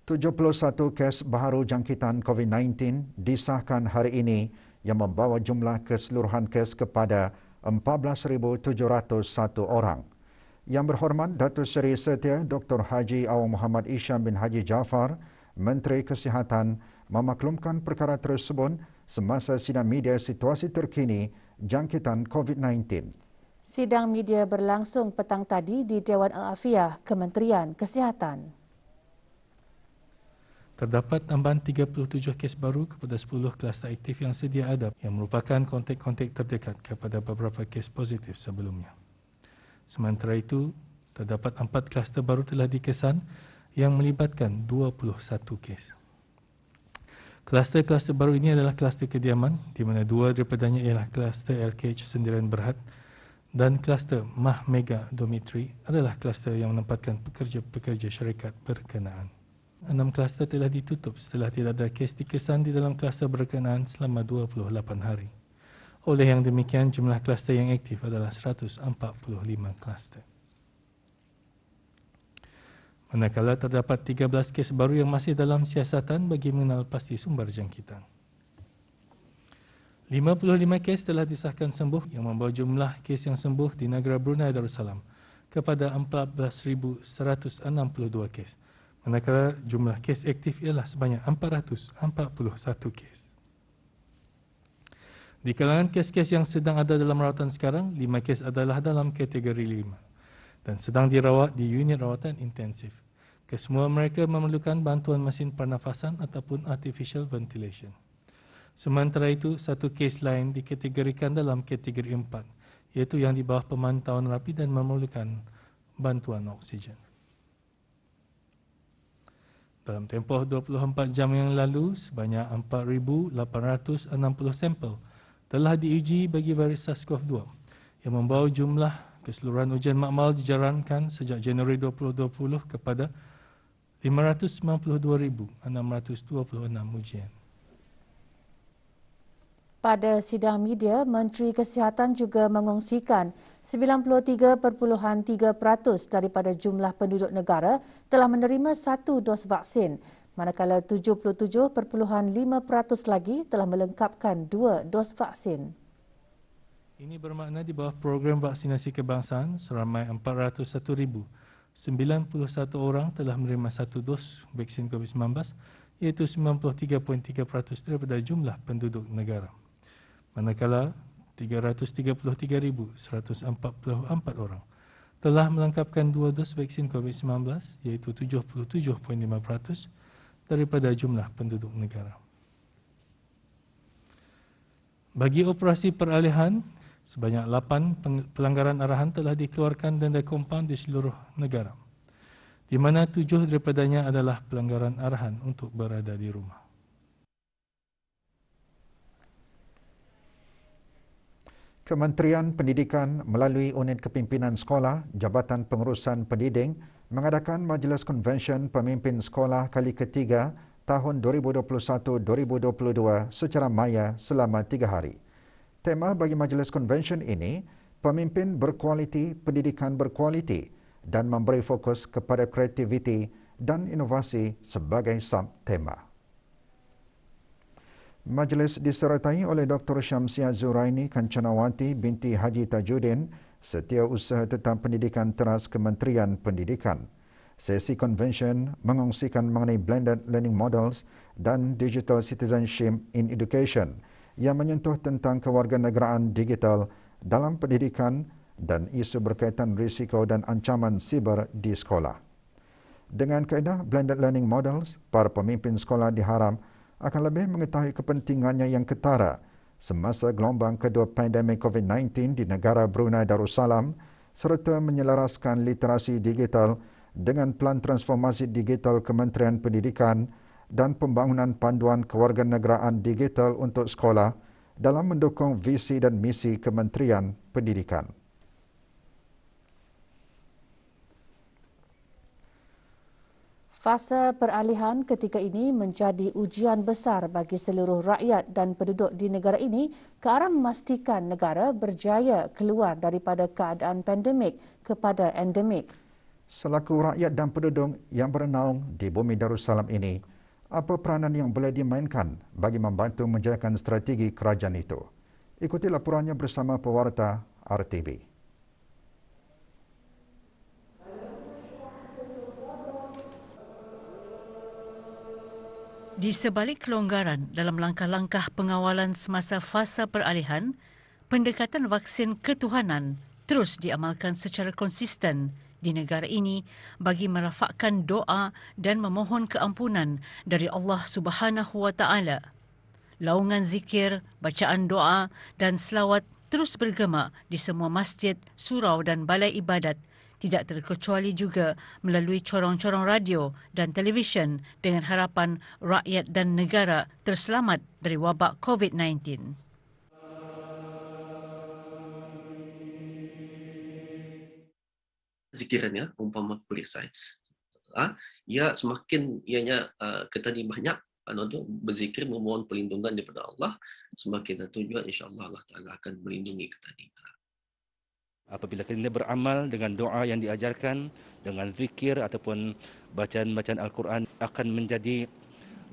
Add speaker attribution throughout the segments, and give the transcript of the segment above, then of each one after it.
Speaker 1: 71 kes baharu jangkitan COVID-19 disahkan hari ini yang membawa jumlah keseluruhan kes kepada 14,701 orang. Yang berhormat Datuk Seri Setia Dr. Haji Awang Muhammad Isham bin Haji Jaafar, Menteri Kesihatan, memaklumkan perkara tersebut semasa sidang media situasi terkini jangkitan COVID-19.
Speaker 2: Sidang media berlangsung petang tadi di Dewan Al-Afiah Kementerian Kesihatan.
Speaker 3: Terdapat tambahan 37 kes baru kepada 10 kluster aktif yang sedia ada yang merupakan kontak-kontak terdekat kepada beberapa kes positif sebelumnya. Sementara itu, terdapat 4 kluster baru telah dikesan yang melibatkan 21 kes. Kluster-kluster baru ini adalah kluster kediaman di mana 2 daripadanya ialah kluster LKH Sendirian Berhad dan kluster Mah Mega Dormitory adalah kluster yang menempatkan pekerja-pekerja syarikat berkenaan. 6 kluster telah ditutup setelah tidak ada kes dikesan di dalam kluster berkenaan selama 28 hari. Oleh yang demikian, jumlah kluster yang aktif adalah 145 kluster. Manakala terdapat 13 kes baru yang masih dalam siasatan bagi mengenal pasti sumber jangkitan. 55 kes telah disahkan sembuh yang membawa jumlah kes yang sembuh di negara Brunei Darussalam kepada 14,162 kes. Manakala jumlah kes aktif ialah sebanyak 441 kes. Di kalangan kes-kes yang sedang ada dalam rawatan sekarang, 5 kes adalah dalam kategori 5 dan sedang dirawat di unit rawatan intensif. Kesemua mereka memerlukan bantuan mesin pernafasan ataupun artificial ventilation. Sementara itu, 1 kes lain dikategorikan dalam kategori 4, iaitu yang di bawah pemantauan rapi dan memerlukan bantuan oksigen. Dalam tempoh 24 jam yang lalu, sebanyak 4,860 sampel telah diuji bagi virus SARS-CoV-2 yang membawa jumlah keseluruhan ujian makmal dijalankan sejak Januari 2020 kepada 592,626 ujian.
Speaker 2: Pada sidang media, Menteri Kesihatan juga mengongsikan 93.3% daripada jumlah penduduk negara telah menerima 1 dos vaksin, manakala 77.5% lagi telah melengkapkan 2 dos vaksin.
Speaker 3: Ini bermakna di bawah program vaksinasi kebangsaan, seramai 401,091 orang telah menerima 1 dos vaksin COVID-19, iaitu 93.3% daripada jumlah penduduk negara. Manakala 333,144 orang telah melengkapkan 2 dos vaksin COVID-19, iaitu 77.5% daripada jumlah penduduk negara. Bagi operasi peralihan, sebanyak 8 pelanggaran arahan telah dikeluarkan denda kompaun di seluruh negara, di mana 7 daripadanya adalah pelanggaran arahan untuk berada di rumah.
Speaker 1: Kementerian Pendidikan melalui Unit Kepimpinan Sekolah, Jabatan Pengurusan Pendidik mengadakan Majlis Konvensyen Pemimpin Sekolah kali ketiga tahun 2021-2022 secara maya selama 3 hari. Tema bagi Majlis Konvensyen ini, Pemimpin Berkualiti, Pendidikan Berkualiti dan memberi fokus kepada kreativiti dan inovasi sebagai sub-tema. Majlis disertai oleh Dr. Syamsiah Zuraini Kancanawati binti Haji Tajuddin, Setiausaha Tetap Pendidikan Teras Kementerian Pendidikan. Sesi konvensyen mengongsikan mengenai blended learning models dan digital citizenship in education yang menyentuh tentang kewarganegaraan digital dalam pendidikan dan isu berkaitan risiko dan ancaman siber di sekolah. Dengan kaedah blended learning models, para pemimpin sekolah diharap akan lebih mengetahui kepentingannya yang ketara semasa gelombang kedua pandemik COVID-19 di negara Brunei Darussalam serta menyelaraskan literasi digital dengan pelan transformasi digital Kementerian Pendidikan dan pembangunan panduan kewarganegaraan digital untuk sekolah dalam mendukung visi dan misi Kementerian Pendidikan.
Speaker 2: Fasa peralihan ketika ini menjadi ujian besar bagi seluruh rakyat dan penduduk di negara ini ke arah memastikan negara berjaya keluar daripada keadaan pandemik kepada endemik.
Speaker 1: Selaku rakyat dan penduduk yang bernaung di bumi Darussalam ini, apa peranan yang boleh dimainkan bagi membantu menjayakan strategi kerajaan itu? Ikuti laporannya bersama pewarta RTB.
Speaker 4: Di sebalik kelonggaran dalam langkah-langkah pengawalan semasa fasa peralihan, pendekatan vaksin ketuhanan terus diamalkan secara konsisten di negara ini bagi merafakkan doa dan memohon keampunan dari Allah Subhanahu Wa Taala. Laungan zikir, bacaan doa dan selawat terus bergema di semua masjid, surau dan balai ibadat, tidak terkecuali juga melalui corong-corong radio dan televisyen dengan harapan rakyat dan negara terselamat dari wabak COVID-19.
Speaker 5: Zikirannya umpama perisai, ia semakin ianya kita ni banyak berzikir memohon perlindungan daripada Allah, semakin juga insya-Allah Allah Taala akan melindungi kita ni.
Speaker 6: Apabila kita beramal dengan doa yang diajarkan, dengan zikir ataupun bacaan-bacaan Al-Quran, akan menjadi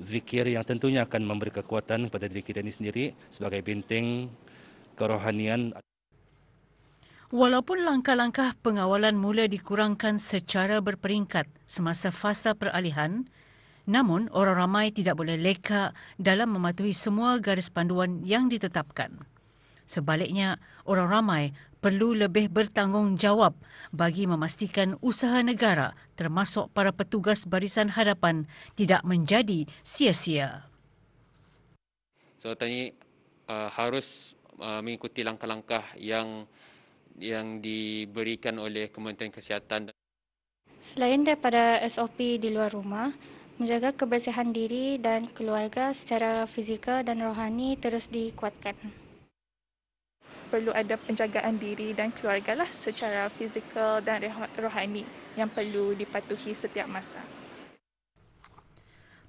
Speaker 6: zikir yang tentunya akan memberi kekuatan kepada diri kita ini sendiri sebagai benteng kerohanian.
Speaker 4: Walaupun langkah-langkah pengawalan mula dikurangkan secara berperingkat semasa fasa peralihan, namun orang ramai tidak boleh leka dalam mematuhi semua garis panduan yang ditetapkan. Sebaliknya, orang ramai perlu lebih bertanggungjawab bagi memastikan usaha negara termasuk para petugas barisan hadapan tidak menjadi sia-sia.
Speaker 7: So tadi harus mengikuti langkah-langkah yang diberikan oleh Kementerian Kesihatan.
Speaker 8: Selain daripada SOP di luar rumah, menjaga kebersihan diri dan keluarga secara fizikal dan rohani terus dikuatkan.
Speaker 9: Perlu ada penjagaan diri dan keluarga lah secara fizikal dan rohani yang perlu dipatuhi setiap masa.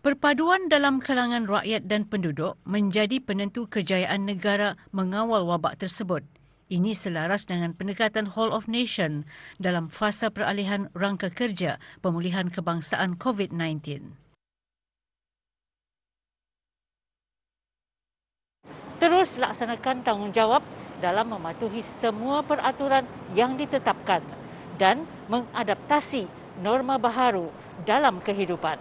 Speaker 4: Perpaduan dalam kalangan rakyat dan penduduk menjadi penentu kejayaan negara mengawal wabak tersebut. Ini selaras dengan pendekatan Whole of Nation dalam fasa peralihan rangka kerja pemulihan kebangsaan COVID-19. Terus laksanakan tanggungjawab dalam mematuhi semua peraturan yang ditetapkan dan mengadaptasi norma baharu dalam kehidupan.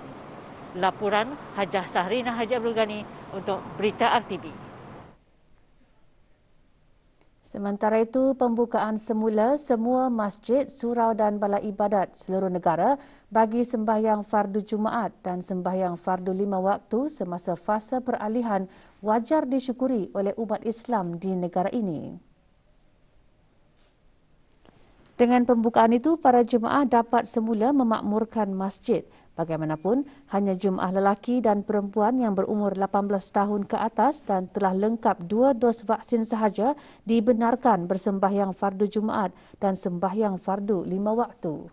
Speaker 4: Laporan Hajah Sahrina Haji Abdul Ghani untuk Berita RTB.
Speaker 2: Sementara itu, pembukaan semula semua masjid, surau dan balai ibadat seluruh negara bagi sembahyang fardu Jumaat dan sembahyang fardu 5 waktu semasa fasa peralihan wajar disyukuri oleh umat Islam di negara ini. Dengan pembukaan itu, para jemaah dapat semula memakmurkan masjid. Bagaimanapun, hanya jemaah lelaki dan perempuan yang berumur 18 tahun ke atas dan telah lengkap 2 dos vaksin sahaja dibenarkan bersembahyang fardu Jumaat dan sembahyang fardu 5 waktu.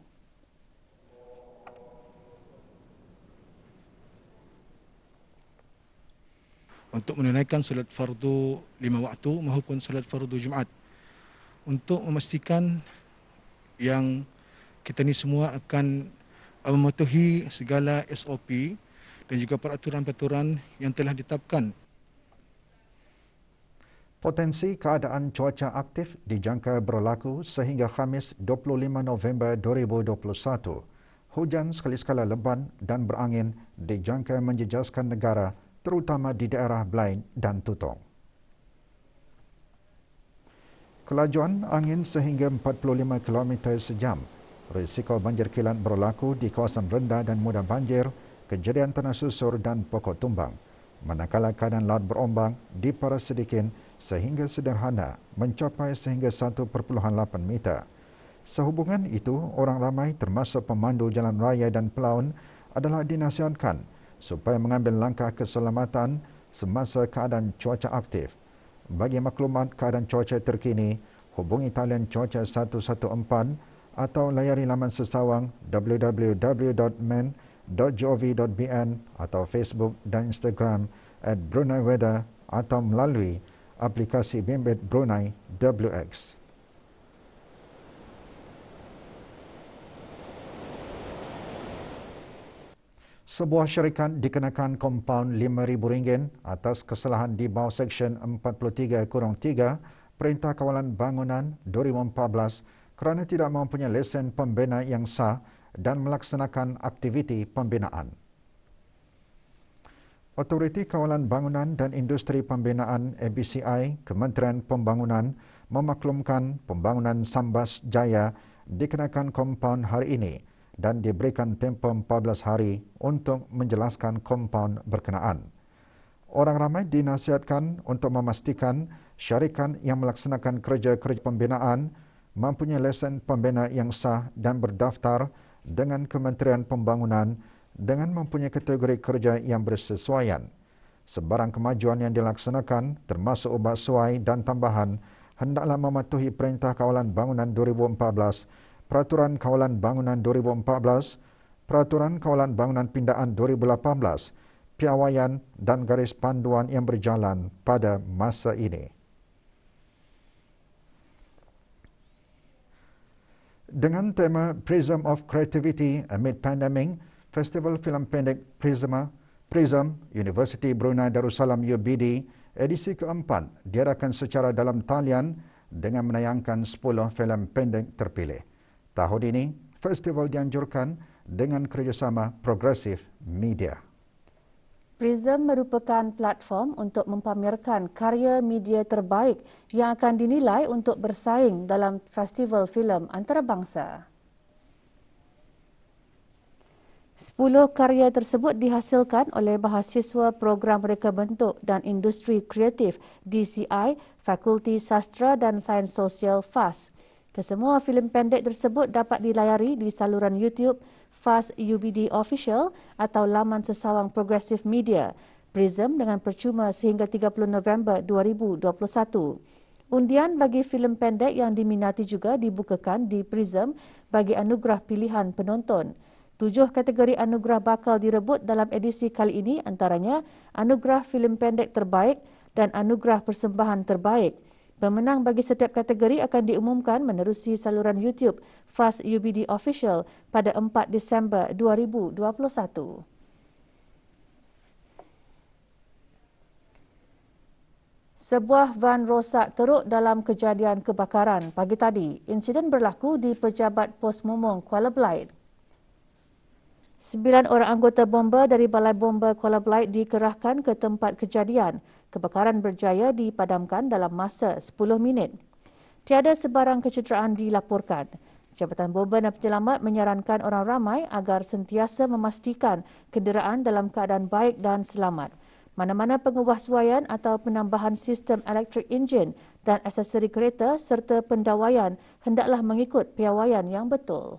Speaker 10: Untuk menunaikan solat fardu 5 waktu maupun solat fardu Jumaat. Untuk memastikan yang kita ni semua akan mematuhi segala SOP dan juga peraturan-peraturan yang telah ditetapkan.
Speaker 1: Potensi keadaan cuaca aktif dijangka berlaku sehingga Khamis 25 November 2021. Hujan sekali-sekala lebat dan berangin dijangka menjejaskan negara terutama di daerah Blain dan Tutong. Kelajuan angin sehingga 45 km sejam. Risiko banjir kilat berlaku di kawasan rendah dan mudah banjir, kejadian tanah susur dan pokok tumbang. Manakala keadaan laut berombang diparas sedikit sehingga sederhana mencapai sehingga 1.8 meter. Sehubungan itu, orang ramai termasuk pemandu jalan raya dan pelaun adalah dinasihatkan supaya mengambil langkah keselamatan semasa keadaan cuaca aktif. Bagi maklumat keadaan cuaca terkini, hubungi talian cuaca 114 atau layari laman sesawang www.men.gov.bn atau Facebook dan Instagram @BruneiWeather atau melalui aplikasi Bimbit Brunei WX. Sebuah syarikat dikenakan kompaun RM5,000 atas kesalahan di bawah Seksyen 43-3 Perintah Kawalan Bangunan 2014 kerana tidak mempunyai lesen pembina yang sah dan melaksanakan aktiviti pembinaan. Otoriti Kawalan Bangunan dan Industri Pembinaan ABCI, Kementerian Pembangunan memaklumkan pembangunan Sambas Jaya dikenakan kompaun hari ini dan diberikan tempoh 14 hari untuk menjelaskan kompaun berkenaan. Orang ramai dinasihatkan untuk memastikan syarikat yang melaksanakan kerja-kerja pembinaan mempunyai lesen pembina yang sah dan berdaftar dengan Kementerian Pembangunan dengan mempunyai kategori kerja yang bersesuaian. Sebarang kemajuan yang dilaksanakan termasuk ubah suai dan tambahan hendaklah mematuhi Perintah Kawalan Bangunan 2014, Peraturan Kawalan Bangunan 2014, Peraturan Kawalan Bangunan Pindaan 2018, piawaian dan garis panduan yang berjalan pada masa ini. Dengan tema Prism of Creativity Amid Pandemic, Festival Filem Pendek Prism University Brunei Darussalam UBD edisi keempat diadakan secara dalam talian dengan menayangkan 10 filem pendek terpilih. Tahun ini, festival dianjurkan dengan kerjasama Progressive Media.
Speaker 2: Prism merupakan platform untuk mempamerkan karya media terbaik yang akan dinilai untuk bersaing dalam festival filem antarabangsa. 10 karya tersebut dihasilkan oleh mahasiswa program reka bentuk dan industri kreatif DCI, Fakulti Sastra dan Sains Sosial FAS. Kesemua filem pendek tersebut dapat dilayari di saluran YouTube FAS UBD Official atau laman sesawang Progressive Media, Prism dengan percuma sehingga 30 November 2021. Undian bagi filem pendek yang diminati juga dibukakan di Prism bagi anugerah pilihan penonton. 7 kategori anugerah bakal direbut dalam edisi kali ini, antaranya anugerah filem pendek terbaik dan anugerah persembahan terbaik. Pemenang bagi setiap kategori akan diumumkan menerusi saluran YouTube FAS UBD Official pada 4 Disember 2021. Sebuah van rosak teruk dalam kejadian kebakaran pagi tadi. Insiden berlaku di Pejabat Pos Momong, Kuala Belait. 9 orang anggota bomba dari Balai Bomba Kuala Belait dikerahkan ke tempat kejadian. Kebakaran berjaya dipadamkan dalam masa 10 minit. Tiada sebarang kecederaan dilaporkan. Jabatan Bomba dan Penyelamat menyarankan orang ramai agar sentiasa memastikan kenderaan dalam keadaan baik dan selamat. Mana-mana pengewahsuaian atau penambahan sistem elektrik enjin dan aksesori kereta serta pendawaian hendaklah mengikut piawaian yang betul.